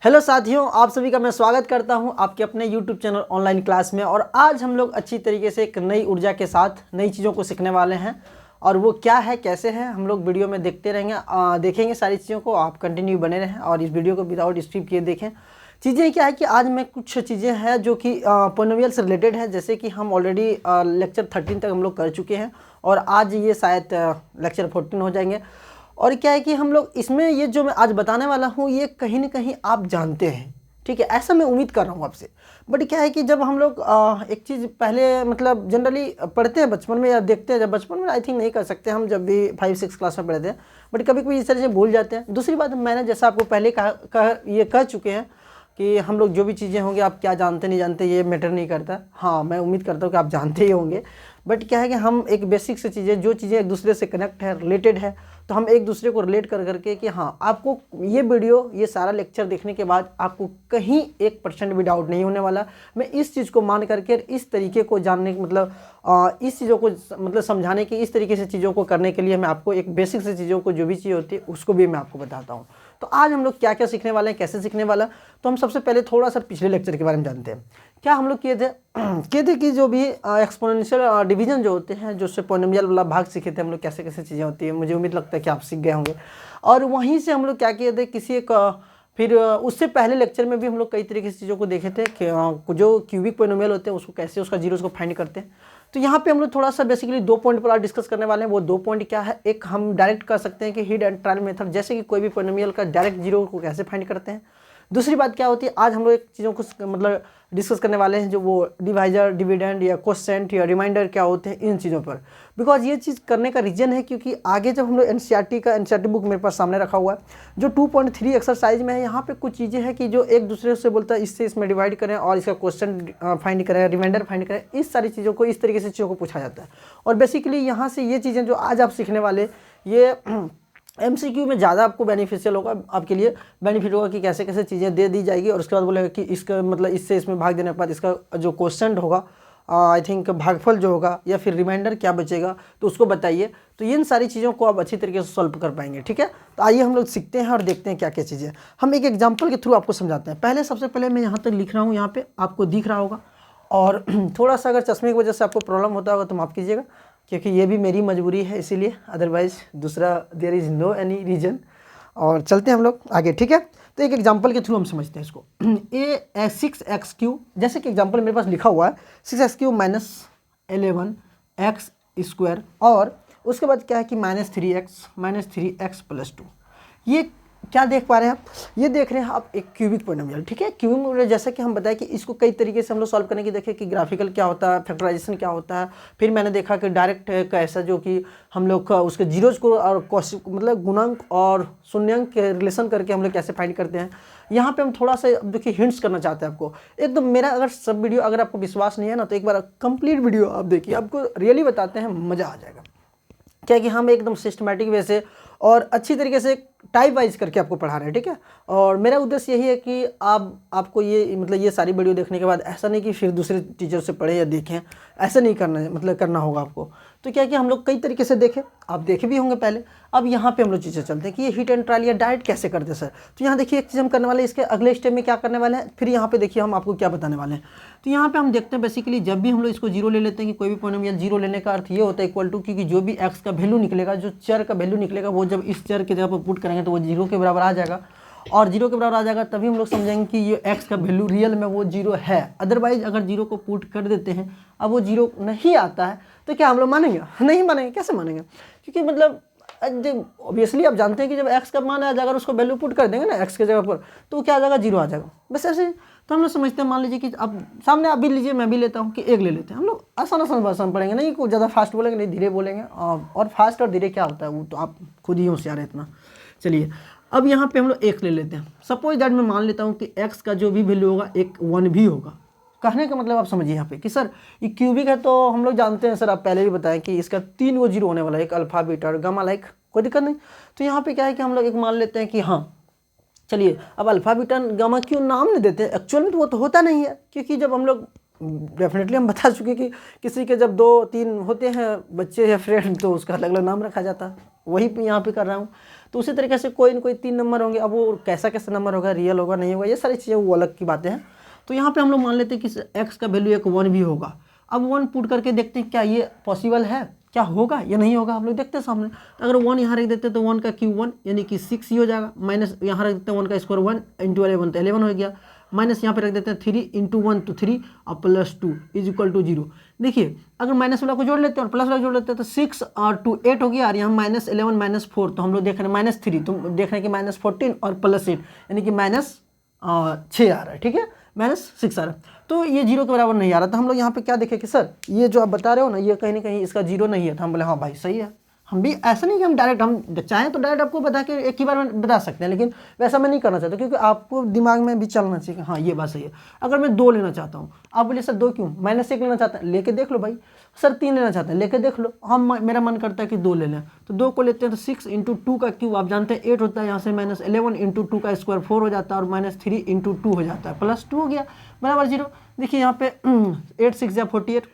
Hello साथियों, आप सभी का मैं स्वागत करता हूं आपके अपने YouTube चैनल ऑनलाइन क्लास में। और आज हम लोग अच्छी तरीके से एक नई ऊर्जा के साथ नई चीज़ों को सीखने वाले हैं। और वो क्या है, कैसे है, हम लोग वीडियो में देखते रहेंगे, देखेंगे सारी चीज़ों को। आप कंटिन्यू बने रहें और इस वीडियो को विदाउट स्किप किए देखें। चीज़ें क्या है कि आज मैं कुछ चीज़ें हैं जो कि पोलिनोमियल से रिलेटेड है। जैसे कि हम ऑलरेडी लेक्चर 13 तक हम लोग कर चुके हैं और आज ये शायद लेक्चर 14 हो जाएंगे। और क्या है कि हम लोग इसमें ये जो मैं आज बताने वाला हूँ ये कहीं ना कहीं आप जानते हैं, ठीक है, ऐसा मैं उम्मीद कर रहा हूँ आपसे। बट क्या है कि जब हम लोग एक चीज़ पहले मतलब जनरली पढ़ते हैं बचपन में या देखते हैं, जब बचपन में आई थिंक नहीं कर सकते हम, जब भी 5-6 क्लास में पढ़ते हैं, बट कभी कभी इस तरह से भूल जाते हैं। दूसरी बात, मैंने जैसा आपको पहले कह चुके हैं कि हम लोग जो भी चीज़ें होंगी, आप क्या जानते नहीं जानते ये मैटर नहीं करता। हाँ, मैं उम्मीद करता हूँ कि आप जानते ही होंगे। बट क्या है कि हम एक बेसिक से चीज़ें, जो चीज़ें एक दूसरे से कनेक्ट है, रिलेटेड है, तो हम एक दूसरे को रिलेट कर करके कि हाँ, आपको ये वीडियो, ये सारा लेक्चर देखने के बाद आपको कहीं 1% भी डाउट नहीं होने वाला। मैं इस चीज़ को मान करके इस तरीके को जानने मतलब इस चीज़ों को मतलब समझाने की, इस तरीके से चीज़ों को करने के लिए मैं आपको एक बेसिक से चीज़ों को, जो भी चीज़ होती है उसको भी मैं आपको बताता हूँ। तो आज हम लोग क्या क्या सीखने वाले हैं, कैसे सीखने वाला, तो हम सबसे पहले थोड़ा सा पिछले लेक्चर के बारे में जानते हैं। क्या हम लोग किए थे कि जो भी एक्सपोनेंशियल डिवीजन जो होते हैं, जो उससे पोलिनोमियल वाला भाग सीखे थे हम लोग, कैसे कैसे चीज़ें होती है, मुझे उम्मीद लगता है कि आप सीख गए होंगे। और वहीं से हम लोग क्या किए थे, किसी एक फिर उससे पहले लेक्चर में भी हम लोग कई तरीके से चीज़ों को देखे थे कि जो क्यूबिक पोलिनोमियल होते हैं उसको कैसे, उसका जीरोस को फाइंड करते हैं। तो यहाँ पे हम लोग थोड़ा सा बेसिकली 2 पॉइंट पर डिस्कस करने वाले हैं। वो 2 पॉइंट क्या है, एक हम डायरेक्ट कर सकते हैं कि हिट एंड ट्रायल मेथड, जैसे कि कोई भी पोलिनोमियल का डायरेक्ट जीरो को कैसे फाइंड करते हैं। दूसरी बात क्या होती है, आज हम लोग एक चीज़ों को मतलब डिस्कस करने वाले हैं, जो वो डिवाइजर, डिविडेंड या क्वोशिएंट या रिमाइंडर क्या होते हैं, इन चीज़ों पर। बिकॉज ये चीज़ करने का रीज़न है क्योंकि आगे जब हम लोग एनसीईआरटी बुक मेरे पास सामने रखा हुआ है, जो 2.3 एक्सरसाइज में है, यहाँ पे कुछ चीज़ें हैं कि जो एक दूसरे से बोलता है इससे इसमें डिवाइड करें और इसका क्वेश्चन फाइंड करें, रिमाइंडर फाइंड करें, इस सारी चीज़ों को, इस तरीके से चीज़ों को पूछा जाता है। और बेसिकली यहाँ से ये चीज़ें जो आज आप सीखने वाले, ये MCQ में ज़्यादा आपको बेनिफिशियल होगा, आपके लिए बेनिफिट होगा कि कैसे कैसे चीज़ें दे दी जाएगी। और उसके बाद बोलेगा कि इसका मतलब इससे इसमें भाग देने के बाद इसका जो क्वेश्चन होगा, आई थिंक भागफल जो होगा या फिर रिमाइंडर क्या बचेगा, तो उसको बताइए। तो इन सारी चीज़ों को आप अच्छी तरीके से सॉल्व कर पाएंगे, ठीक है। तो आइए हम लोग सीखते हैं और देखते हैं क्या क्या चीज़ें। हम एक एग्जाम्पल के थ्रू आपको समझाते हैं। पहले सबसे पहले मैं यहाँ तक लिख रहा हूँ, यहाँ पे आपको दिख रहा होगा। और थोड़ा सा अगर चश्मे की वजह से आपको प्रॉब्लम होता होगा तो माफ़ कीजिएगा, क्योंकि ये भी मेरी मजबूरी है, इसीलिए, अदरवाइज़ दूसरा there is no any reason. और चलते हैं हम लोग आगे, ठीक है। तो एक एग्जांपल के थ्रू हम समझते हैं इसको। ए 6x3, जैसे कि एग्जांपल मेरे पास लिखा हुआ है 6x3 माइनस 11x², और उसके बाद क्या है कि -3x प्लस 2। ये क्या देख पा रहे हैं आप, ये देख रहे हैं आप एक क्यूबिक पोलिनोमियल, ठीक है। क्यूबिक पोलिनोमियल जैसा कि हम बताएं कि इसको कई तरीके से हम लोग सॉल्व करने की देखें कि ग्राफिकल क्या होता है, फैक्टराइजेशन क्या होता है। फिर मैंने देखा कि डायरेक्ट का ऐसा, जो कि हम लोग का उसके जीरोज को और मतलब गुणांक और शून्यंक के रिलेशन करके हम लोग कैसे फाइंड करते हैं। यहाँ पे हम थोड़ा सा देखिए हिंट्स करना चाहते हैं आपको एकदम। मेरा अगर सब वीडियो अगर आपको विश्वास नहीं है ना, तो एक बार कंप्लीट वीडियो आप देखिए, आपको रियली बताते हैं, मज़ा आ जाएगा। क्या कि हम एकदम सिस्टमैटिक वे से और अच्छी तरीके से टाइप वाइज करके आपको पढ़ा रहे हैं, ठीक है। और मेरा उद्देश्य यही है कि आपको ये मतलब ये सारी वीडियो देखने के बाद ऐसा नहीं कि फिर दूसरे टीचर से पढ़े या देखें, ऐसा नहीं करना है, मतलब करना होगा आपको। तो क्या कि हम लोग कई तरीके से देखें, आप देखे भी होंगे पहले। अब यहाँ पे हम लोग चीज़ें चलते हैं कि ये हिट एंड ट्रायल या डायरेक्ट कैसे करते हैं सर। तो यहाँ देखिए एक चीज़ हम करने वाले हैं, इसके अगले स्टेप में क्या करने वाले हैं, फिर यहाँ पे देखिए हम आपको क्या बताने वाले हैं। तो यहाँ पे हम देखते हैं बेसिकली जब भी हम लोग इसको जीरो ले लेते हैं कि कोई भी पोलिनोमियल जीरो लेने का अर्थ ये होता है इक्वल टू, क्योंकि जो भी x का वैल्यू निकलेगा, जो चर का वैल्यू निकलेगा, वो जब इस चर के जगह पर पुट करेंगे तो वो जीरो के बराबर आ जाएगा। और जीरो के बराबर आ जाएगा तभी हम लोग समझेंगे कि ये x का वैल्यू रियल में वो जीरो है। अदरवाइज अगर जीरो को पुट कर देते हैं, अब वो जीरो नहीं आता है, तो क्या हम लोग मानेंगे? नहीं मानेंगे। कैसे मानेंगे? क्योंकि मतलब ऑब्वियसली आप जानते हैं कि जब x का मान आ जाएगा, उसको वैल्यू पुट कर देंगे ना x के जगह पर, तो क्या आ जाएगा? जीरो आ जाएगा। बस ऐसे। तो हम लोग समझते हैं, मान लीजिए कि अब सामने आप भी लीजिए, मैं भी लेता हूँ कि एक ले लेते हैं। हम लोग आसान आसान पढ़ेंगे, नहीं कुछ ज़्यादा फास्ट बोलेंगे, नहीं धीरे बोलेंगे। और फास्ट और धीरे क्या होता है वो तो आप खुद ही होशियार है इतना। चलिए अब यहाँ पे हम लोग एक ले लेते हैं। सपोज दैट मैं मान लेता हूँ कि x का जो भी वैल्यू होगा एक 1 भी होगा। कहने का मतलब आप समझिए यहाँ पे कि सर ये क्यूबिक है, तो हम लोग जानते हैं, सर आप पहले भी बताएं कि इसका 3 वो जीरो होने वाला है, एक अल्फा बीटा और गामा, लाइक कोई दिक्कत नहीं। तो यहाँ पे क्या है कि हम लोग एक मान लेते हैं कि हाँ चलिए, अब अल्फा बीटा गामा क्यों नाम नहीं देते, एक्चुअल में तो वो तो होता नहीं है, क्योंकि जब हम लोग डेफिनेटली हम बता चुके कि किसी के जब 2-3 होते हैं बच्चे या फ्रेंड, तो उसका अलग अलग नाम रखा जाता है। वही यहाँ पे कर रहा हूँ। तो उसी तरीके से कोई न कोई 3 नंबर होंगे। अब वो कैसा कैसा नंबर होगा, रियल होगा नहीं होगा, ये सारी चीज़ें वो अलग की बातें हैं। तो यहाँ पे हम लोग मान लेते हैं कि एक्स का वैल्यू एक 1 भी होगा। अब 1 पुट करके देखते हैं क्या ये पॉसिबल है, क्या होगा या नहीं होगा, हम लोग देखते हैं सामने। अगर 1 यहाँ रख देते हैं तो 1 का क्यूब 1 यानी कि 6 ही हो जाएगा, माइनस यहाँ रख देते हैं 1 का स्क्वायर 1 इंटू 11 तो 11 हो गया, माइनस यहाँ पे रख देते हैं 3 इंटू 1 तो 3 और प्लस 2 इज इक्वल टू 0। देखिए अगर माइनस वाला को जोड़ लेते हैं और प्लस वाला जोड़ लेते हैं तो 6 और 2 8 हो गया, और यहाँ माइनस 11 माइनस 4 तो हम लोग देख रहे हैं माइनस 3, तो देख रहे हैं कि माइनस 14 और प्लस 8 यानी कि माइनस 6 आ रहा है, ठीक है, माइनस 6 आ रहा है। तो ये 0 के बराबर नहीं आ रहा। तो हम लोग यहाँ पे क्या देखें कि सर ये जो आप बता रहे हो ना, ये कहीं ना कहीं इसका 0 नहीं है। तो हम बोले हाँ भाई सही है। हम भी ऐसा नहीं कि हम डायरेक्ट, हम चाहें तो डायरेक्ट आपको बता के एक ही बार में बता सकते हैं, लेकिन वैसा मैं नहीं करना चाहता, क्योंकि आपको दिमाग में भी चलना चाहिए कि हाँ ये बात सही है। अगर मैं 2 लेना चाहता हूँ, आप बोलिए सर 2 क्यों, -1 लेना चाहता है, लेके देख लो भाई। सर 3 लेना चाहते हैं, लेके देख लो। हम मेरा मन करता है कि 2 ले लें, तो 2 को लेते हैं तो 6 इंटू 2 का क्यूब आप जानते हैं 8 होता है, यहाँ से -11 इंटू 2 का स्क्वायर 4 हो जाता है, और -3 इंटू 2 हो जाता है, प्लस 2 हो गया बराबर 0। देखिए यहाँ पे 8 6 या 48,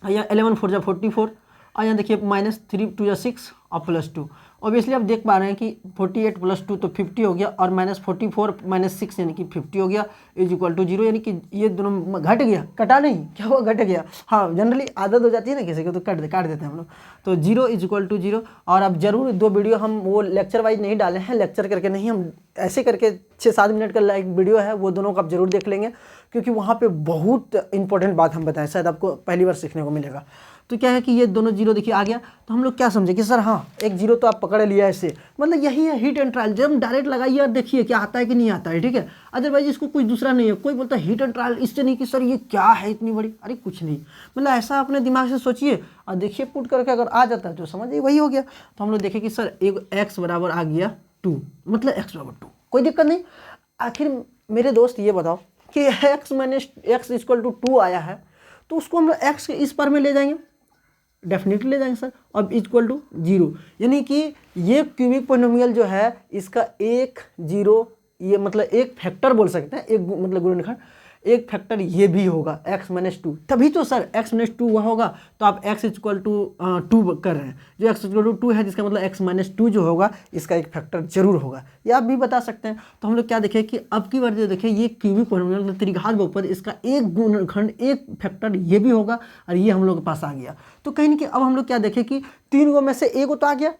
या 11 4 या 44, और यहाँ देखिए -3 2 या 6 और प्लस 2। ऑब्वियसली आप देख पा रहे हैं कि 48 प्लस 2 तो 50 हो गया, और -44 -6 यानी कि 50 हो गया इज इक्वल टू 0, यानी कि ये दोनों घट गया, कटा नहीं, क्या हुआ, घट गया। हाँ जनरली आदत हो जाती है ना किसी को, तो काट देते हैं हम लोग। तो 0 इज इक्वल टू 0। और अब जरूर 2 वीडियो हम वो लेक्चर वाइज नहीं डाले हैं, लेक्चर करके नहीं, हम ऐसे करके 6-7 मिनट का एक वीडियो है, वो दोनों को आप जरूर देख लेंगे, क्योंकि वहाँ पे बहुत इंपॉर्टेंट बात हम बताएं, शायद आपको पहली बार सीखने को मिलेगा। तो क्या है कि ये दोनों 0 देखिए आ गया। तो हम लोग क्या समझे कि सर हाँ एक 0 तो आप पकड़ लिया ऐसे, मतलब यही है हीट एंड ट्रायल। जब हम डायरेक्ट लगाइए और देखिए क्या आता है कि नहीं आता है, ठीक है। अदरवाइज इसको कुछ दूसरा नहीं है। कोई बोलता है हीट एंड ट्रायल, इससे नहीं कि सर ये क्या है इतनी बड़ी, अरे कुछ नहीं, मतलब ऐसा अपने दिमाग से सोचिए और देखिए, पुट करके अगर आ जाता है तो समझिए वही हो गया। तो हम लोग देखें कि सर एक एक्स बराबर आ गया 2, मतलब एक्स बराबर 2, कोई दिक्कत नहीं। आखिर मेरे दोस्त ये बताओ कि x minus x equal to 2 आया है, तो उसको हम लोग एक्स के इस पर में ले जाएंगे, डेफिनेटली ले जाएंगे सर। अब इक्वल टू 0, यानी कि ये क्यूबिक पोलिनोमियल जो है इसका 1 0, ये मतलब एक फैक्टर बोल सकते हैं, एक मतलब गुणनखंड, एक फैक्टर ये भी होगा x - 2, तभी तो सर x - 2 हुआ होगा। तो आप x इक्वल टू 2 कर रहे हैं, जो x इक्वल टू 2 है, जिसका मतलब x - 2 जो होगा इसका एक फैक्टर जरूर होगा, ये आप भी बता सकते हैं। तो हम लोग क्या देखें कि अब की बार जो देखें ये क्यूबिक पोलिनोमियल त्रिघात बहुपद, इसका एक गुणनखंड एक फैक्टर ये भी होगा, और ये हम लोग के पास आ गया। तो कहीं ना कहीं अब हम लोग क्या देखें कि 3 गो में से 1 तो आ गया,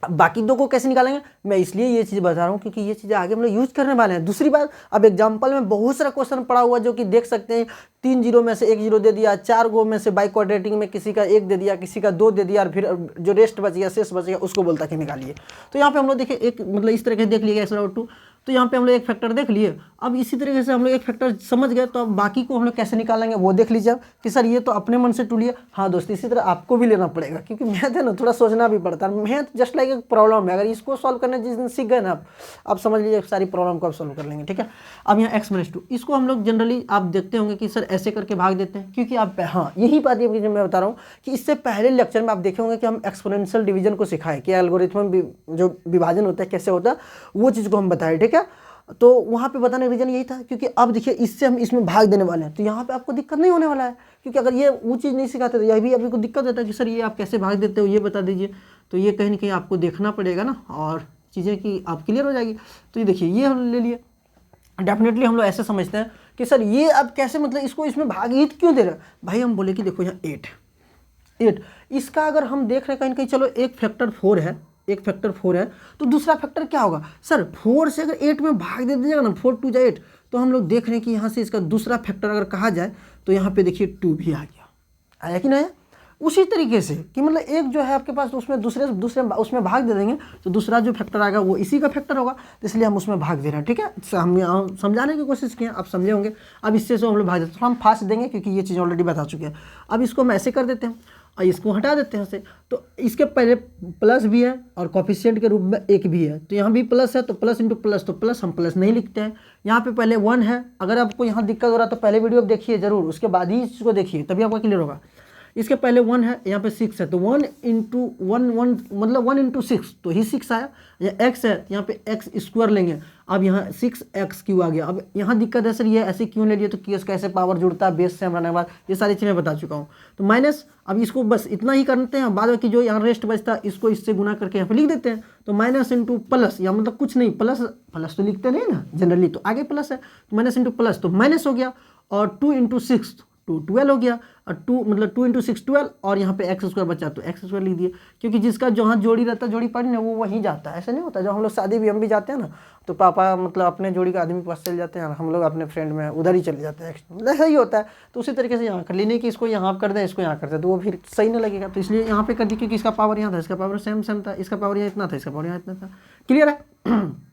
अब बाकी 2 को कैसे निकालेंगे, मैं इसलिए ये चीज़ बता रहा हूँ क्योंकि ये चीज़ें आगे हम लोग यूज करने वाले हैं। दूसरी बात, अब एग्जांपल में बहुत सारा क्वेश्चन पड़ा हुआ जो कि देख सकते हैं, 3 0 में से 1 0 दे दिया, 4 गो में से बाई क्वाड्रेटिक में किसी का 1 दे दिया, किसी का 2 दे दिया, और फिर जो रेस्ट बच गया, शेष बच गया, उसको बोलता कि निकालिए। तो यहाँ पे हम लोग देखिए एक मतलब इस तरह के देख लिएगा x बराबर 2, तो यहाँ पे हम लोग एक फैक्टर देख लिए। अब इसी तरीके से हम लोग एक फैक्टर समझ गए, तो अब बाकी को हम लोग कैसे निकालेंगे वो देख लीजिए कि सर ये तो अपने मन से टूलिए। हाँ दोस्त, इसी तरह आपको भी लेना पड़ेगा, क्योंकि मैथ है ना, थोड़ा सोचना भी पड़ता है। मैथ जस्ट लाइक एक प्रॉब्लम है, अगर इसको सॉल्व करने जिस दिन सीख गए ना आप समझ लीजिए सारी प्रॉब्लम को आप सॉल्व कर लेंगे, ठीक है। अब यहाँ x - 2, इसको हम लोग जनरली आप देखते होंगे कि सर ऐसे करके भाग देते हैं, क्योंकि आप हाँ यही बात ये जो मैं बता रहा हूँ कि इससे पहले लेक्चर में आप देखे होंगे कि हम एक्सपोनेंशियल डिवीजन को सिखाए कि एल्गोरिथम जो विभाजन होता है कैसे होता है, वो चीज़ को हम बताए, ठीक है। तो वहाँ पे बताने का रीजन यही था, क्योंकि अब देखिए इससे हम इसमें भाग देने वाले हैं, तो यहाँ पे आपको दिक्कत नहीं होने वाला है, क्योंकि अगर ये वो चीज़ नहीं सिखाते तो यह भी आपको दिक्कत होता है कि सर ये आप कैसे भाग देते हो, ये बता दीजिए। तो ये कहीं ना कहीं आपको देखना पड़ेगा ना, और चीज़ें कि आप क्लियर हो जाएगी। तो ये देखिए ये हम ले लिए, डेफिनेटली हम लोग ऐसे समझते हैं कि सर ये अब कैसे, मतलब इसको इसमें भाग ही क्यों दे रहे हैं भाई। हम बोले कि देखो यहाँ 8, इसका अगर हम देख रहे हैं कहीं ना कहीं, चलो एक फैक्टर 4 है, एक फैक्टर 4 है, तो दूसरा फैक्टर क्या होगा सर, 4 से अगर 8 में भाग दे दीजिएगा ना, 4 2 8, तो हम लोग देख रहे हैं कि यहाँ से इसका दूसरा फैक्टर अगर कहा जाए तो यहाँ पे देखिए 2 भी आ गया, आया कि नहीं। उसी तरीके से कि मतलब एक जो है आपके पास, तो उसमें दूसरे उसमें भाग दे देंगे, तो दूसरा जो फैक्टर आएगा वो इसी का फैक्टर होगा, तो इसलिए हम उसमें भाग दे रहे हैं, ठीक है। हम समझाने की कोशिश किए, आप समझे होंगे। अब इससे हम लोग भाग देते हैं, तो हम फास्ट देंगे क्योंकि ये चीज़ ऑलरेडी बता चुके हैं। अब इसको हम ऐसे कर देते हैं और इसको हटा देते हैं से, तो इसके पहले प्लस भी है और कोफिशिएंट के रूप में 1 भी है, तो यहाँ भी प्लस है, तो प्लस इंटू प्लस, तो प्लस हम प्लस नहीं लिखते हैं। यहाँ पे पहले 1 है, अगर आपको यहाँ दिक्कत हो रहा है तो पहले वीडियो आप देखिए जरूर, उसके बाद ही इसको देखिए, तभी आपको क्लियर होगा। इसके पहले 1 है, यहाँ पे 6 है, तो 1 इंटू 1 मतलब 1 इंटू 6 तो ही 6 आया। या x है, यहाँ पे एक्स स्क्वायर लेंगे, अब यहाँ 6x³ आ गया। अब यहाँ दिक्कत है सर ये ऐसे क्यों ले लिए, तो कि कैसे पावर जुड़ता है बेस से हमारे के बाद, ये सारी चीज़ें बता चुका हूँ। तो माइनस, अब इसको बस इतना ही करते हैं, बाद में जो यहाँ रेस्ट बचता है इसको इससे गुना करके यहाँ पे लिख देते हैं। तो माइनस इंटू प्लस, या मतलब कुछ नहीं, प्लस प्लस तो लिखते नहीं ना जनरली, तो आगे प्लस है, तो माइनस इंटू प्लस तो माइनस हो गया, और 2 इंटू 6 तो 12 हो गया, और 2 मतलब 2 इंटू 6 12, और यहाँ पे x² बचा तो x² लिख दिए, क्योंकि जिसका जहाँ जोड़ी रहता है, जोड़ी पड़ी ना, वो वहीं जाता है। ऐसा नहीं होता, जब हम लोग शादी भी हम भी जाते हैं ना, तो पापा मतलब अपने जोड़ी का आदमी के पास चले जाते हैं, और हम लोग अपने फ्रेंड में उधर ही चले जाते हैं, मतलब ऐसा ही होता है। तो उसी तरीके से यहाँ कर लेने कि इसको यहाँ कर दें, इसको यहाँ कर दें, तो वो फिर सही नहीं लगेगा, तो इसलिए यहाँ पे कर दी, क्योंकि इसका पावर यहाँ था, इसका पावर सेम था, इसका पावर यहाँ इतना था, इसका पावर यहाँ इतना था। क्लियर है?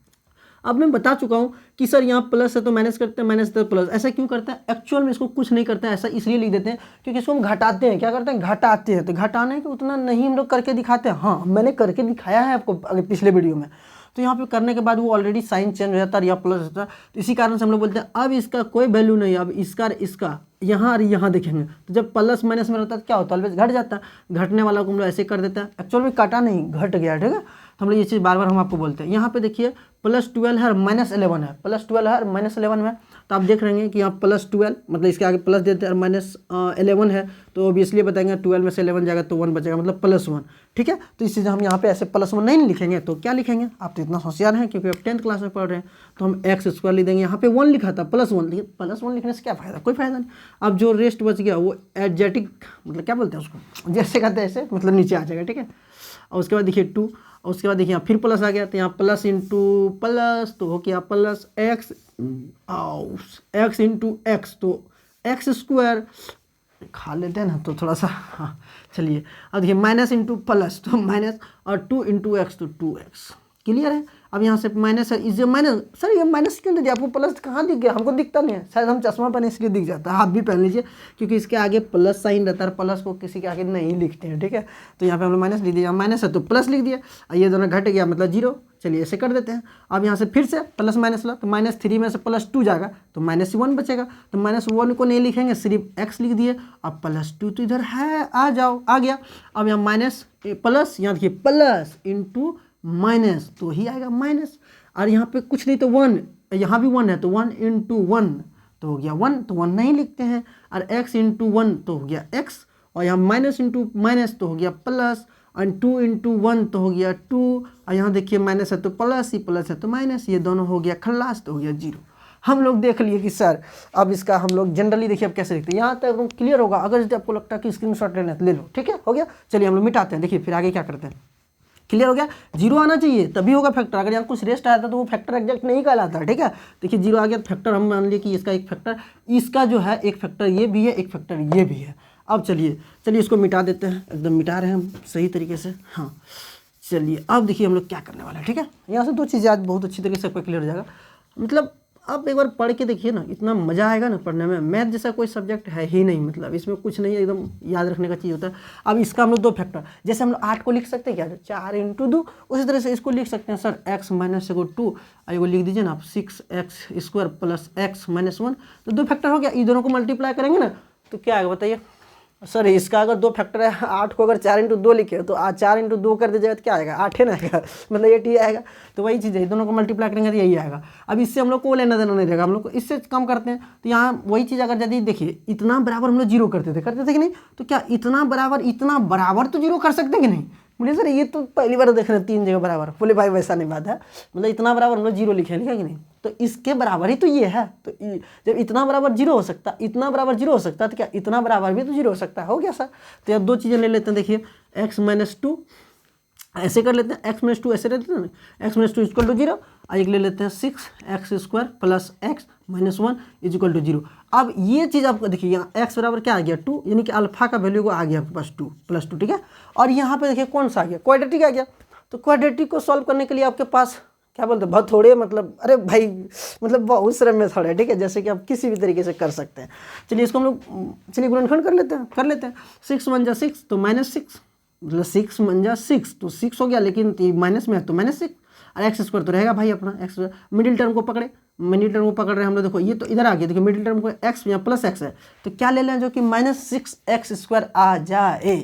अब मैं बता चुका हूँ कि सर यहाँ प्लस है तो माइनस करते हैं, माइनस तो प्लस, ऐसा क्यों करते हैं? एक्चुअल में इसको कुछ नहीं करते हैं, ऐसा इसलिए लिख देते हैं क्योंकि इसको हम घटाते हैं। क्या करते हैं? घटाते हैं। तो घटाने के उतना नहीं हम लोग करके दिखाते हैं। हाँ, मैंने करके दिखाया है आपको अगर पिछले वीडियो में। तो यहाँ पे करने के बाद वो ऑलरेडी साइन चेंज हो जाता है, या प्लस होता है। तो इसी कारण से हम लोग बोलते हैं अब इसका कोई वैल्यू नहीं है, अब इसका यहाँ और यहाँ देखेंगे तो जब प्लस माइनस में रहता है क्या होता है? ऑलवेज घट जाता है। घटने वाला को हम लोग ऐसे कर देते हैं, एक्चुअल में काटा नहीं, घट गया। ठीक है, तो हम लोग ये चीज़ बार बार हम आपको बोलते हैं। यहाँ पे देखिए +12 है और -11 है, +12 है और -11 है, तो आप देख रहे हैं कि यहाँ +12 मतलब इसके आगे प्लस देते हैं, और -11 है तो ऑब्वियसली बताएंगे 12 में से 11 जाएगा तो 1 बचेगा, मतलब +1। ठीक है, तो इस चीज़ हम यहाँ पे ऐसे +1 नहीं लिखेंगे, तो क्या लिखेंगे? आप तो इतना होशियार हैं क्योंकि आप 10th क्लास में पढ़ रहे हैं, तो हम x² लिख देंगे। यहाँ पे 1 लिखा था, +1, लेकिन +1 लिखने से क्या फ़ायदा? कोई फ़ायदा नहीं। अब जो रेस्ट बच गया वो एडजेटिक मतलब क्या बोलते हैं उसको, जैसे कहते हैं ऐसे, मतलब नीचे आ जाएगा। ठीक है, और उसके बाद देखिए 2, और उसके बाद देखिए यहाँ फिर प्लस आ गया, तो यहाँ प्लस इंटू प्लस तो हो गया प्लस x इंटू एक्स, तो x² खा लेते हैं ना तो थोड़ा सा। हाँ चलिए, अब देखिए माइनस इंटू प्लस तो माइनस, और 2 इंटू एक्स तो 2x। क्लियर है? अब यहाँ से माइनस है, इस माइनस, सर ये माइनस क्यों दे दिया आपको? प्लस कहाँ दिख गया? हमको दिखता नहीं है, शायद हम चश्मा पहने इसलिए दिख जाता है। आप भी पहन लीजिए क्योंकि इसके आगे प्लस साइन रहता है, प्लस को किसी के आगे नहीं लिखते हैं। ठीक है, तो यहाँ पे हम लोग माइनस लिख दिया, माइनस है तो प्लस लिख दिया, और ये दोनों घट गया मतलब 0। चलिए ऐसे कर देते हैं। अब यहाँ से फिर से प्लस माइनस ला, तो -3 में से +2 जाएगा तो -1 बचेगा, तो -1 को नहीं लिखेंगे, सिर्फ x लिख दिए। अब +2 तो इधर है, आ जाओ, आ गया। अब यहाँ माइनस प्लस, यहाँ देखिए प्लस इंटू माइनस तो ही आएगा माइनस, और यहाँ पे कुछ नहीं तो 1, यहाँ भी 1 है तो 1 इंटू 1 तो हो गया 1, तो 1 नहीं लिखते हैं, और x इंटू 1 तो हो गया x, और यहाँ माइनस इंटू माइनस तो हो गया प्लस, और 2 इंटू 1 तो हो गया 2, और यहाँ देखिए माइनस है तो प्लस, ही प्लस है तो माइनस, ये दोनों हो गया खल्लास तो हो गया 0। हम लोग देख लिए कि सर अब इसका हम लोग जनरली देखिए अब कैसे लिखते हैं, यहाँ तक एकदम क्लियर होगा। अगर यदि आपको लगता है कि स्क्रीनशॉट लेना है तो ले लो। ठीक है, हो गया। चलिए हम लोग मिटाते हैं, देखिए फिर आगे क्या करते हैं। क्लियर हो गया? 0 आना चाहिए तभी होगा फैक्टर, अगर यहाँ कुछ रेस्ट आया था तो वो फैक्टर एग्जैक्ट नहीं कहलाता। ठीक है, देखिए 0 आ गया, फैक्टर हम मान लिए कि इसका एक फैक्टर, इसका जो है एक फैक्टर ये भी है, एक फैक्टर ये भी है। अब चलिए इसको मिटा देते हैं, एकदम मिटा रहे हैं हम सही तरीके से। हाँ चलिए, अब देखिए हम लोग क्या करने वाले हैं। ठीक है, यहाँ से 2 चीज़ें आज बहुत अच्छी तरीके से आपको क्लियर हो जाएगा। मतलब आप एक बार पढ़ के देखिए ना, इतना मज़ा आएगा ना पढ़ने में। मैथ जैसा कोई सब्जेक्ट है ही नहीं, मतलब इसमें कुछ नहीं है, एकदम याद रखने का चीज़ होता है। अब इसका हम लोग 2 फैक्टर, जैसे हम लोग 8 को लिख सकते हैं क्या, 4 इंटू 2, उसी तरह से इसको लिख सकते हैं सर x माइनस 2, और वो लिख दीजिए ना आप 6x² प्लस x माइनस 1, तो 2 फैक्टर हो गया। ये दोनों को मल्टीप्लाई करेंगे ना तो क्या आएगा बताइए? सर इसका अगर 2 फैक्टर है, 8 को अगर 4 इंटू 2 लिखे तो 4 इंटू 2 कर दीजिएगा तो क्या आएगा? 8 है ना आएगा, मतलब 8 ही आएगा। तो वही चीज़ है, दोनों को मल्टीप्लाई करेंगे तो यही आएगा। अब इससे हम लोग को लेना देना नहीं रहेगा, हम लोग को इससे कम करते हैं। तो यहाँ वही चीज़ अगर यदि देखिए इतना बराबर हम लोग 0 करते थे कि नहीं, तो क्या इतना बराबर तो 0 कर सकते हैं कि नहीं? बोले सर ये तो पहली बार देख रहे हैं 3 जगह बराबर। बोले भाई वैसा नहीं बात है, मतलब इतना बराबर हम लोग 0 लिखे लिखा कि नहीं, तो इसके बराबर ही तो ये है। तो जब इतना बराबर 0 हो सकता, इतना बराबर 0 हो सकता, तो क्या इतना बराबर भी तो 0 हो सकता है? हो गया सर। तो अब 2 चीज़ें ले लेते हैं, देखिए x माइनस 2 ऐसे कर लेते हैं, x माइनस 2 ऐसे रहते हैं ना, x माइनस 2 इक्वल टू 0, और एक ले लेते हैं 6x² plus x minus 1 is equal to 0। अब ये चीज़ आपको देखिए, यहाँ x बराबर क्या आ गया 2, यानी कि अल्फा का वैल्यू को आ गया आपके पास 2 प्लस 2। ठीक है, और यहाँ पे देखिए कौन सा आ गया? क्वाड्रेटिक आ गया। तो क्वाड्रेटिक को सॉल्व करने के लिए आपके पास क्या बोलते हैं, बहुत थोड़े, मतलब अरे भाई मतलब बहुत सारे मेथड है। ठीक है, जैसे कि आप किसी भी तरीके से कर सकते हैं। चलिए इसको हम लोग चलिए गुणनखंड कर लेते हैं। 6 × 6 तो -6, मतलब 6 × 6 तो 6 हो गया, लेकिन माइनस में है तो -6, और x² तो रहेगा भाई अपना, x मिडिल टर्म को पकड़े, मिडिल टर्म को पकड़ रहे हैं हम लोग। देखो ये तो इधर आ गया, देखो मिडिल टर्म को एक्स यहाँ प्लस एक्स है, तो क्या ले लें जो कि -6x² आ जाए।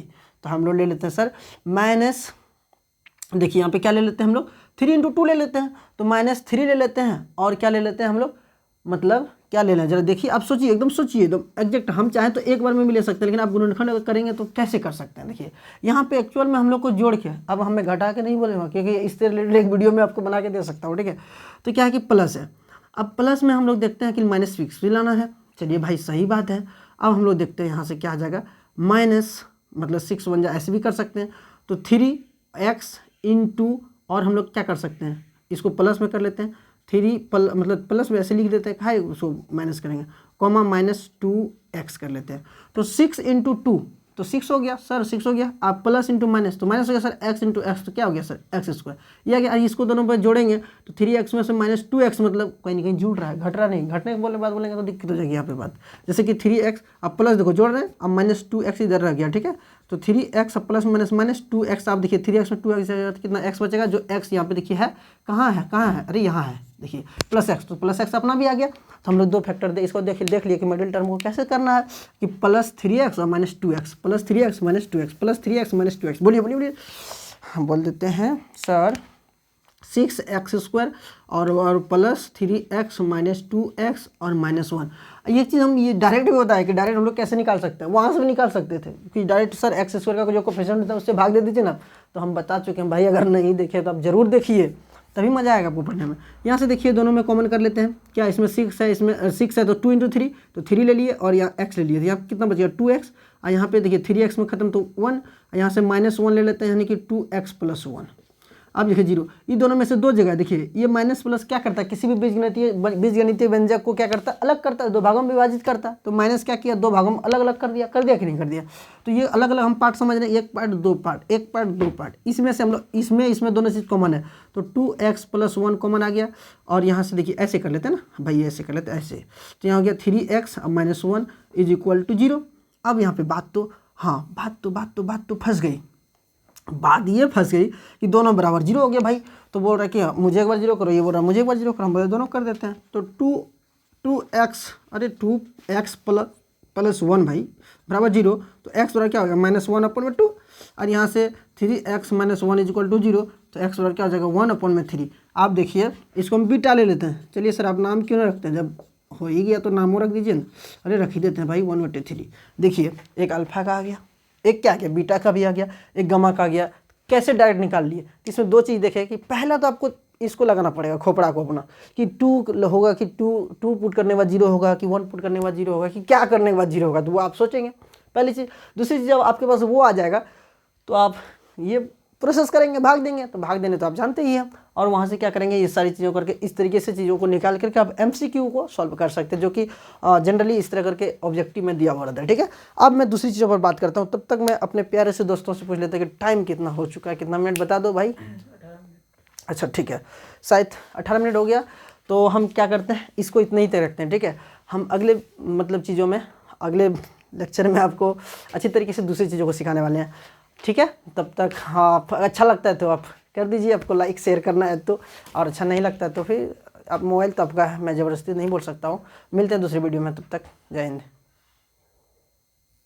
तो हम लोग ले लेते हैं सर माइनस, देखिए यहाँ पे क्या ले लेते हैं हम लोग 3 × 2 ले लेते हैं, तो -3 ले लेते हैं और क्या ले लेते हैं हम लोग, मतलब क्या ले लें जरा देखिए, आप सोचिए, एकदम सोचिए, एकदम एग्जैक्ट। हम चाहें तो एक बार में भी ले सकते हैं, लेकिन आप गुणनखंड अगर करेंगे तो कैसे कर सकते हैं। देखिए यहाँ पे एक्चुअल में हम लोग को जोड़ के, अब हमें घटा के नहीं बोलेगा, क्योंकि इससे रिलेटेड एक वीडियो में आपको बना के दे सकता हूँ, ठीक है। तो क्या है कि प्लस है, अब प्लस में हम लोग देखते हैं कि -6 भी लाना है। चलिए भाई सही बात है। अब हम लोग देखते हैं यहाँ से क्या आ जाएगा, माइनस मतलब 6 बन जाए, ऐसे भी कर सकते हैं। तो 3x × और हम लोग क्या कर सकते हैं, इसको प्लस में कर लेते हैं, 3 मतलब प्लस में ऐसे लिख देते हैं, खाए उसको माइनस करेंगे, कॉमा -2x कर लेते हैं। तो 6 × 2 तो 6 हो गया सर, 6 हो गया। आप प्लस इंटू माइनस, तो माइनस हो गया सर x × x, तो क्या हो गया सर x²। ये क्या, इसको दोनों पर जोड़ेंगे तो 3x में से -2x, मतलब कहीं ना कहीं जुड़ रहा है, घट रहा नहीं। घटने के बोलने बाद बोलेंगे तो दिक्कत हो जाएगी यहाँ पे बात। जैसे कि 3x अब प्लस देखो जोड़ रहे हैं, अब -2x इधर रह गया, ठीक है। तो 3x प्लस -2x, आप देखिए 3x में 2x तो कितना x बचेगा, जो x यहाँ पे देखिए है, कहाँ है, अरे यहाँ है, देखिए +x, तो +x अपना भी आ गया। तो हम लोग 2 फैक्टर दे इसको देख लिए कि मिडिल टर्म को कैसे करना है, कि +3x और -2x, +3x -2x, +3x -2x, बोलिए। हम बोल देते हैं सर 6x² और +3x -2x और -1। ये चीज़ हम ये डायरेक्ट भी होता है कि डायरेक्ट हम लोग कैसे निकाल सकते हैं, वहाँ से भी निकाल सकते थे कि डायरेक्ट सर x² का जो कोफिशिएंट होता है उससे भाग दे दीजिए ना। तो हम बता चुके हैं भाई, अगर नहीं देखे तो आप ज़रूर देखिए, तभी मज़ा आएगा आपको पढ़ने में। यहाँ से देखिए दोनों में कॉमन कर लेते हैं, क्या इसमें 6 है, इसमें 6 है तो 2 × 3, तो 3 ले लिए और यहाँ x ले लिए, तो यहाँ कितना बचेगा 2x, और यहाँ पे देखिए 3x में खत्म तो 1, यहाँ से -1 ले लेते हैं, यानी कि 2x + 1। अब देखिए 0, ये दोनों में से 2 जगह देखिए, ये माइनस प्लस क्या करता है, किसी भी बीजगणितीय व्यंजक को क्या करता है, अलग करता है, 2 भागों में विभाजित करता है। तो माइनस क्या किया, 2 भागों में अलग अलग कर दिया कि नहीं कर दिया। तो ये अलग अलग हम पार्ट समझ रहे हैं, 1 पार्ट 2 पार्ट, 1 पार्ट 2 पार्ट। इसमें से हम लोग इसमें दोनों चीज़ कॉमन है, तो 2x + 1 कॉमन आ गया। और यहाँ से देखिए ऐसे कर लेते हैं ना भाई, ऐसे कर लेते हैं ऐसे, तो यहाँ हो गया 3x - 1 = 0। अब यहाँ पे बात तो फंस गई, बात ये फंस गई कि दोनों बराबर 0 हो गया भाई। तो बोल रहा है कि मुझे एक बार 0 करो, ये बोल रहा है मुझे एक बार 0 करो, हम बोले दोनों कर देते हैं। तो 2x + 1 भाई बराबर 0, तो x बराबर क्या हो गया -1/2, और यहाँ से 3x - 1 = 0, तो x बराबर क्या हो जाएगा 1/3। आप देखिए इसको हम बीटा ले लेते हैं। चलिए सर आप नाम क्यों ना रखते हैं, जब हो ही गया तो नामों रख दीजिए ना। अरे रख ही देते हैं भाई 1/3। देखिए एक अल्फा का आ गया, एक क्या आ गया बीटा का भी आ गया, एक गामा का आ गया। कैसे डायरेक्ट निकाल लिए, इसमें 2 चीज़ देखें कि पहला तो आपको इसको लगाना पड़ेगा खोपड़ा को अपना, कि 2 होगा कि 2 पुट करने के बाद 0 होगा, कि 1 पुट करने के बाद 0 होगा, कि क्या करने के बाद 0 होगा, तो वो आप सोचेंगे पहली चीज़। दूसरी चीज़, जब आपके पास वो आ जाएगा तो आप ये प्रोसेस करेंगे, भाग देंगे। तो भाग देने तो आप जानते ही हैं, और वहाँ से क्या करेंगे, ये सारी चीज़ों करके इस तरीके से चीज़ों को निकाल करके आप MCQ को सॉल्व कर सकते हैं, जो कि जनरली इस तरह करके ऑब्जेक्टिव में दिया हुआ रहता है, ठीक है। अब मैं दूसरी चीज़ों पर बात करता हूँ, तब तक मैं अपने प्यारे से दोस्तों से पूछ लेता हूँ कि टाइम कितना हो चुका है, कितना मिनट बता दो भाई। अच्छा ठीक है, शायद 18 मिनट हो गया। तो हम क्या करते हैं, इसको इतना ही तक रखते हैं, ठीक है। हम अगले मतलब चीज़ों में, अगले लेक्चर में आपको अच्छी तरीके से दूसरी चीज़ों को सिखाने वाले हैं, ठीक है। तब तक हाँ अच्छा लगता है तो आप कर दीजिए, आपको लाइक शेयर करना है तो, और अच्छा नहीं लगता है तो फिर आप मोबाइल तो आपका है, मैं ज़बरदस्ती नहीं बोल सकता हूँ। मिलते हैं दूसरी वीडियो में, तब तक जय हिंद।